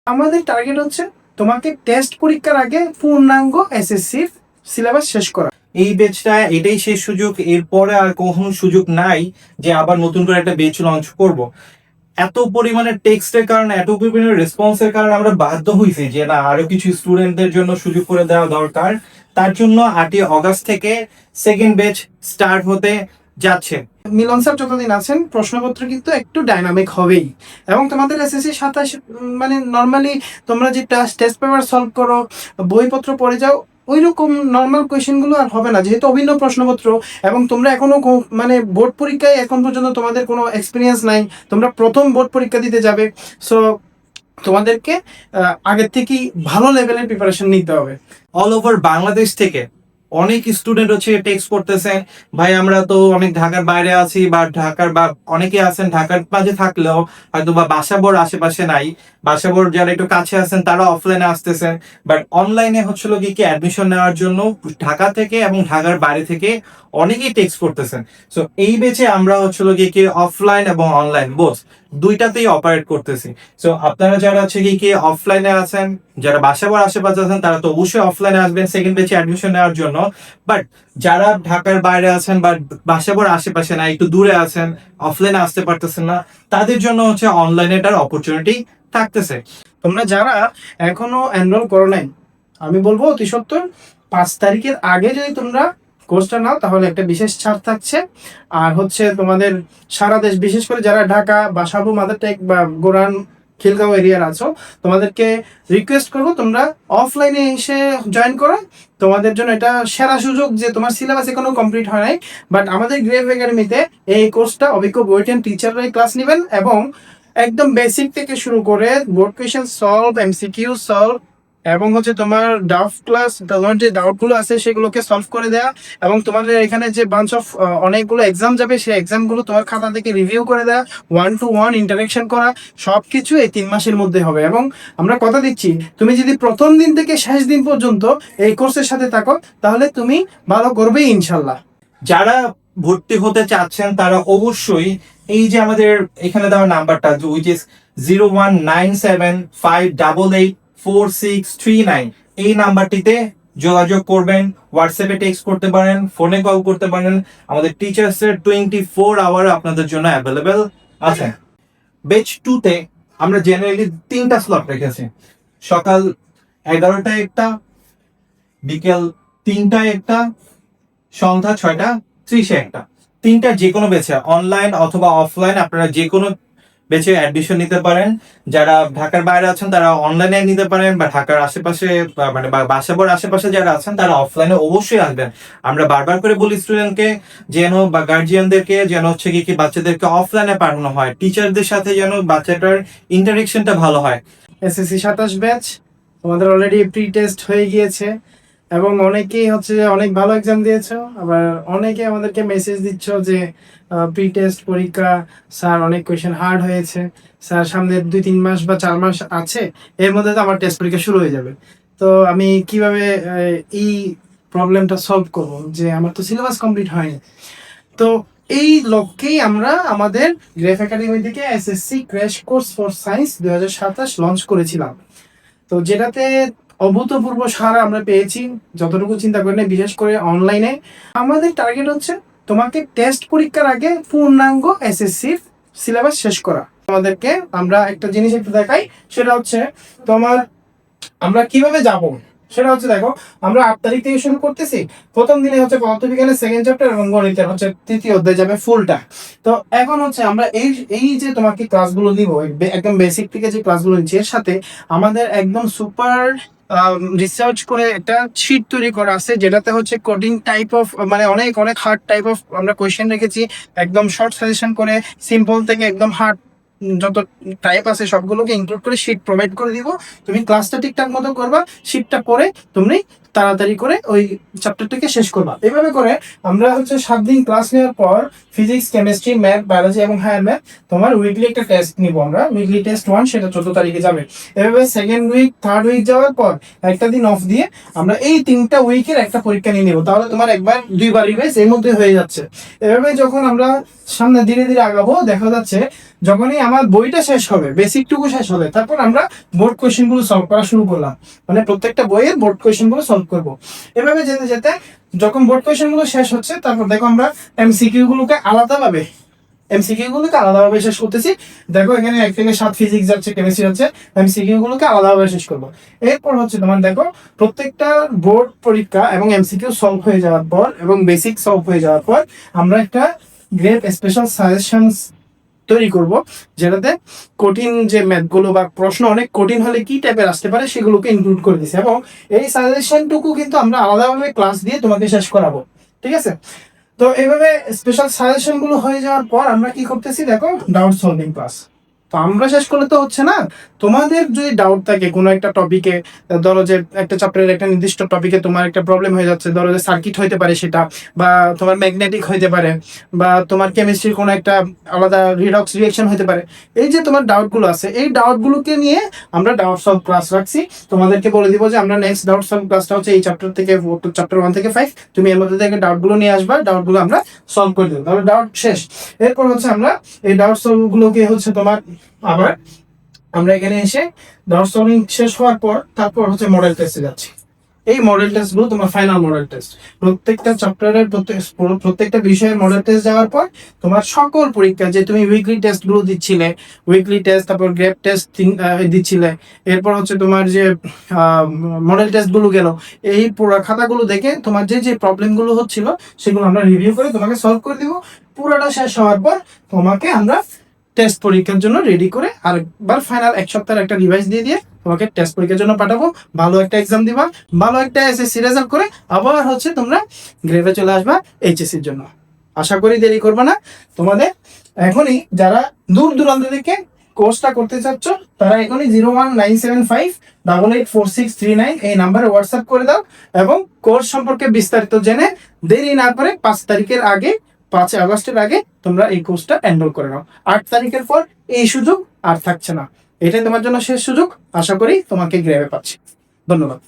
আমাদের টার্গেট হচ্ছে তোমাকে টেস্ট পরীক্ষার আগে পূর্ণাঙ্গ এসএসসির সিলেবাস শেষ করা। এই বেচটা এটাই শেষ সুযোগ, এরপরে আর কখনো সুযোগ নাই যে আবার নতুন করে একটা বেচ লঞ্চ করব। এত পরিমাণে টেক্সটের কারণে, এত পরিমাণে রেসপন্সের কারণে আমরা বাধ্য হয়েছি যে না, আরো কিছু স্টুডেন্টদের জন্য সুযোগ করে দেওয়া দরকার। তার জন্য 8ই অগস্ট থেকে সেকেন্ড ব্যাচ স্টার্ট হতে যাচ্ছে। মিলন স্যার যতদিন আছেন প্রশ্নপত্র কিন্তু একটু ডাইনামিক হবেই, এবং তোমাদের এসএসসি 27 মানে নর্মালি তোমরা যে টেস্ট পেপার সলভ করো, বইপত্র পড়ে যাও, ওই রকম নর্মাল কোয়েশ্চেনগুলো আর হবে না, যেহেতু অভিন্ন প্রশ্নপত্র। এবং তোমরা এখনো মানে বোর্ড পরীক্ষায় এখন পর্যন্ত তোমাদের কোনো এক্সপিরিয়েন্স নাই, তোমরা প্রথম বোর্ড পরীক্ষা দিতে যাবে। সো তোমাদেরকে আগের থেকেই ভালো লেভেলের প্রিপারেশন নিতে হবে। অল ওভার বাংলাদেশ থেকে অনেক স্টুডেন্ট হচ্ছে টেক্সট করতেছেন, ভাই আমরা তো অনেক ঢাকার বাইরে আছি, বা ঢাকার বা অনেকে আছেন ঢাকার মাঝে থাকলেও হয়তো বা বাসাবোর আশেপাশে নাই, বাসাবোর যারা একটু কাছে আছেন তারা অফলাইনে আসতেছেন, বাট অনলাইনে হচ্ছিল কি অ্যাডমিশন নেওয়ার জন্য ঢাকা থেকে এবং ঢাকার বাইরে থেকে অনেকেই টেক্সট করতেছেন। সো এই বেচে আমরা হচ্ছিল কি অফলাইন এবং অনলাইন বোথ দুইটাতেই অপারেট করতেছি। সো আপনারা যারা হচ্ছে কি অফলাইনে আছেন, যারা বাসাবোর আশেপাশে আছেন, তারা তো অবশ্যই অফলাইনে আসবেন সেকেন্ড ব্যাচে অ্যাডমিশন নেওয়ার জন্য। বাট যারা ঢাকার বাইরে আছেন বা বাসাবোর আশেপাশে না, একটু দূরে আছেন, অফলাইনে আসতে পারতেছেন না, তাদের জন্য হচ্ছে অনলাইনে এটার অপরচুনিটি থাকতেছে। তোমরা যারা এখনো এনরোল করো নাই, আমি বলবো অতি সত্বর 5 তারিখের আগে যদি তোমরা কোর্সটা নাও তাহলে একটা বিশেষ ছাড় থাকছে। আর হচ্ছে তোমাদের সারা দেশ, বিশেষ করে যারা ঢাকা বা সাবু মাদারটেক বা গোরান খিলগাঁও এরিয়ার আছো, তোমাদেরকে রিকোয়েস্ট করবো তোমরা অফলাইনে এসে জয়েন করো। তোমাদের জন্য এটা সেরা সুযোগ যে তোমার সিলেবাস এখনো কমপ্লিট হয় নাই, বাট আমাদের গ্রেভ একাডেমিতে এই কোর্সটা অভিজ্ঞ বইটেন টিচাররাই ক্লাস নেবেন, এবং একদম বেসিক থেকে শুরু করে board question solve, MCQ solve, এবং হচ্ছে তোমার ডাউট ক্লাস, তোমার যে ডাউটগুলো আছে সেগুলোকে সলভ করে দেয়া, এবং তোমাদের এখানে যে বাঞ্চ অফ অনেকগুলো এক্সাম যাবে সেই এক্সামগুলো তোমার খাতা থেকে রিভিউ করে দেয়া, 1-to-1 ইন্টারাকশন করা, সব কিছু এই 3 মাসের মধ্যে হবে। এবং আমরা কথা দিচ্ছি, তুমি যদি প্রথম দিন থেকে শেষ দিন পর্যন্ত এই কোর্সের সাথে থাকো তাহলে তুমি ভালো করবেই ইনশাল্লাহ। যারা ভর্তি হতে চাচ্ছেন তারা অবশ্যই এই যে আমাদের এখানে দেওয়া নাম্বারটা, উইচ ইজ 019758844639, এই নাম্বারটিতে যোগাযোগ করবেন। হোয়াটসঅ্যাপে টেক্সট করতে পারেন, ফোনে কল করতে পারেন। আমাদের টিচার্সের 24 আওয়ার আপনাদের জন্য অ্যাভেলেবেল আছে। বেচ 2-তে আমরা জেনারেলি 3টা স্লট রেখেছি, সকাল 11টায় একটা, বিকেল 3টায় একটা, সন্ধ্যা 6:30-এ একটা। 3টা যে কোনো বেচে, অনলাইন অথবা অফলাইন, আপনারা যে কোনো বেচে অ্যাডমিশন নিতে পারেন। যারা ঢাকার বাইরে আছেন তারা অনলাইনে নিতে পারেন, বা ঢাকার আশেপাশে মানে বাসাবোর আশেপাশে যারা আছেন তারা অফলাইনে অবশ্যই আসবেন। আমরা বারবার করে বলি স্টুডেন্টকে যেন, বা গার্জিয়ানদেরকে যেন হচ্ছে কি বাচ্চাদেরকে অফলাইনে পাঠানো হয়, টিচারদের সাথে যেন বাচ্চাটার ইন্টারেকশনটা ভালো হয়। এসএসসি 27 ব্যাচ তোমাদের অলরেডি প্রি টেস্ট হয়ে গিয়েছে, এবং অনেকেই হচ্ছে যে অনেক ভালো এক্সাম দিয়েছো, আবার অনেকে আমাদেরকে মেসেজ দিচ্ছ যে প্রি টেস্ট পরীক্ষা স্যার অনেক কোয়েশ্চেন হার্ড হয়েছে, স্যার সামনে 2-3 মাস বা 4 মাস আছে, এর মধ্যে তো আমার টেস্ট পরীক্ষা শুরু হয়ে যাবে, তো আমি কিভাবে এই প্রবলেমটা সলভ করব, যে আমার তো সিলেবাস কমপ্লিট হয়নি। তো এই লক্ষ্যেই আমরা আমাদের গ্রেফ একাডেমি থেকে SSC crash course for science 2027 launch করেছিলাম। তো যেটাতে অভূতপূর্ব সাড়া আমরা পেয়েছি, যতটুকু চিন্তা করি না, বিশেষ করে অনলাইনে। আমাদের টার্গেট হচ্ছে তোমাকে টেস্ট পরীক্ষার আগে পূর্ণাঙ্গ এসএসসির সিলেবাস শেষ করা। তোমাদেরকে আমরা একটা জিনিস একটু দেখাই, সেটা হচ্ছে তোমার আমরা কিভাবে যাব। সেটা হচ্ছে দেখো, আমরা 8 তারিখ থেকে শুরু করতেছি। প্রথম দিনে হচ্ছে পদার্থবিজ্ঞানের সেকেন্ড চ্যাপ্টার এবং গণিতের হচ্ছে তৃতীয় অধ্যায় যাবে ফুলটা। তো এখন হচ্ছে আমরা এই এই যে তোমাকে ক্লাসগুলো দিব, একদম বেসিক থেকে যে ক্লাসগুলো নিচ্ছি, এর সাথে আমাদের একদম সুপার রিসার্চ করে একটা শিট তৈরি করা আছে, যেটাতে হচ্ছে কোডিং টাইপ অফ, মানে অনেক অনেক হার্ড টাইপ অফ আমরা কোয়েশ্চেন রেখেছি, একদম শর্ট সাজেশন করে, সিম্পল থেকে একদম হার্ড যত টাইপ আছে সবগুলোকে ইনক্লুড করে শিট প্রোভাইড করে দিব। তুমি ক্লাসটা ঠিকঠাক মতো করবা, শিটটা পরে তুমি তাড়াতাড়ি করে ওই চ্যাপ্টারটাকে শেষ করবা। এভাবে করে আমরা হচ্ছে 7 দিন ক্লাস নেওয়ার পর ফিজিক্স, কেমিস্ট্রি, ম্যাথ, বায়োলজি এবং হায়ার ম্যাথ তোমার উইকলি একটা টেস্ট নিব আমরা, উইকলি টেস্ট 1, সেটা 14 তারিখে যাবে। এভাবে সেকেন্ড উইক, থার্ড উইক যাওয়ার পর একটা দিন অফ দিয়ে আমরা এই 3টা উইকের একটা পরীক্ষা নিয়ে নেব। তাহলে তোমার একবার 2বার রিভাইজ এর মধ্যে হয়ে যাচ্ছে। এভাবে যখন আমরা সামনে ধীরে ধীরে আগাবো, দেখা যাচ্ছে যখনই আমার বইটা শেষ হবে, বেসিকটুকু শেষ হবে, তারপর আমরা বোর্ড কোয়েশ্চেন গুলো সলভ করা শুরু করলাম, মানে প্রত্যেকটা বইয়ের বোর্ড কোয়েশ্চেন গুলো সলভ করবো। এভাবে যেতে যেতে যখন বোর্ড কোয়েশ্চেন গুলো শেষ হচ্ছে, তারপর দেখো আমরা এমসিকিউ গুলোকে আলাদাভাবে শেষ করতেছি। দেখো এখানে 1 থেকে 7 ফিজিক্স যাচ্ছে, কেমিস্ট্রি যাচ্ছে, এমসিকিউ গুলোকে আলাদাভাবে শেষ করবো। এরপর হচ্ছে তোমার দেখো প্রত্যেকটা বোর্ড পরীক্ষা এবং এমসিকিউ সলভ হয়ে যাওয়ার পর এবং বেসিক সলভ হয়ে যাওয়ার পর আমরা একটা গ্রেড স্পেশাল সাজেশনস তৈরি করব, যেটাতে কঠিন যে ম্যাথগুলো বা প্রশ্ন অনেক কঠিন হলে কি টাইপের আসতে পারে সেগুলোকে ইনক্লুড করে দিছি, এবং এই সাজেশনটুকু কিন্তু আমরা আলাদাভাবে ক্লাস দিয়ে তোমাকে শেষ করাবো। ঠিক আছে? তো এইভাবে স্পেশাল সাজেশন গুলো হয়ে যাওয়ার পর আমরা কি করতেছি দেখো, ডাউট সলভিং ক্লাস। তো আমরা শেষ করলে তো হচ্ছে না, তোমাদের যদি ডাউট থাকে কোনো একটা টপিকে, ধরো যে একটা চ্যাপ্টারের একটা নির্দিষ্ট টপিকে তোমার একটা প্রবলেম হয়ে যাচ্ছে, ধরো যে সার্কিট হইতে পারে সেটা, বা তোমার ম্যাগনেটিক হইতে পারে, বা তোমার কেমিস্ট্রির কোনো একটা আলাদা রিডক্স রিঅ্যাকশন হতে পারে, এই যে তোমার ডাউটগুলো আছে এই ডাউটগুলোকে নিয়ে আমরা ডাউট সলভ ক্লাস রাখছি। তোমাদেরকে বলে দিব যে আমরা নেক্সট ডাউট সলভ ক্লাসটা হচ্ছে এই চ্যাপ্টার থেকে, চ্যাপ্টার 1 থেকে 5, তুমি এর মধ্যে থেকে ডাউটগুলো নিয়ে আসবা, ডাউটগুলো আমরা সলভ করে দেবো, তাহলে ডাউট শেষ। এরপর হচ্ছে আমরা এই ডাউট সলভ গুলোকে হচ্ছে তোমার আবার আমরা এখানে এসে ডাউট সলভিং শেষ হওয়ার পর তারপর হচ্ছে মডেল টেস্টে যাচ্ছি। এই মডেল টেস্ট গুলো তোমার ফাইনাল মডেল টেস্ট, প্রত্যেকটা চ্যাপ্টারের প্রত্যেকটা বিষয়ের মডেল টেস্ট যাওয়ার পর তোমার সকল পরীক্ষা যে তুমি উইকলি টেস্ট গুলো দিচ্ছিলে, উইকলি টেস্ট, তারপর গ্রেড টেস্ট দিচ্ছিলে, এরপর হচ্ছে তোমার যে মডেল টেস্ট গুলো গেল, এই পুরো খাতাগুলো দেখে তোমার যে যে প্রবলেম গুলো হচ্ছিল সেগুলো আমরা রিভিউ করে তোমাকে সলভ করে দিব। পুরোটা শেষ হওয়ার পর তোমাকে আমরা টেস্ট পরীক্ষার জন্য রেডি করে আরেকবার ফাইনাল 1 সপ্তাহের একটা রিভাইজ দিয়ে তোমাকে টেস্ট পরীক্ষার জন্য পাঠাবো। ভালো একটা এক্সাম দিবা, ভালো একটা এসএসসি রেজাল্ট করে আবার হচ্ছে তোমরা গ্রেডে চলে আসবা এইচএসসির জন্য। আশা করি দেরি করবে না। তোমাদের এখনই যারা দূর দূরান্ত থেকে কোর্সটা করতে চাচ্ছ, তারা এখনই 01975884639 এই নাম্বারে হোয়াটসঅ্যাপ করে দাও, এবং কোর্স সম্পর্কে বিস্তারিত জেনে দেরি না করে 5 তারিখের আগে, 5 আগস্টের আগে তোমরা এই কোর্সটা এনরোল করে নাও। 8 তারিখের পর এই সুযোগ আর থাকছে না, এটাই তোমার জন্য শেষ সুযোগ। আশা করি তোমাকে গ্রেডে পাচ্ছি। ধন্যবাদ।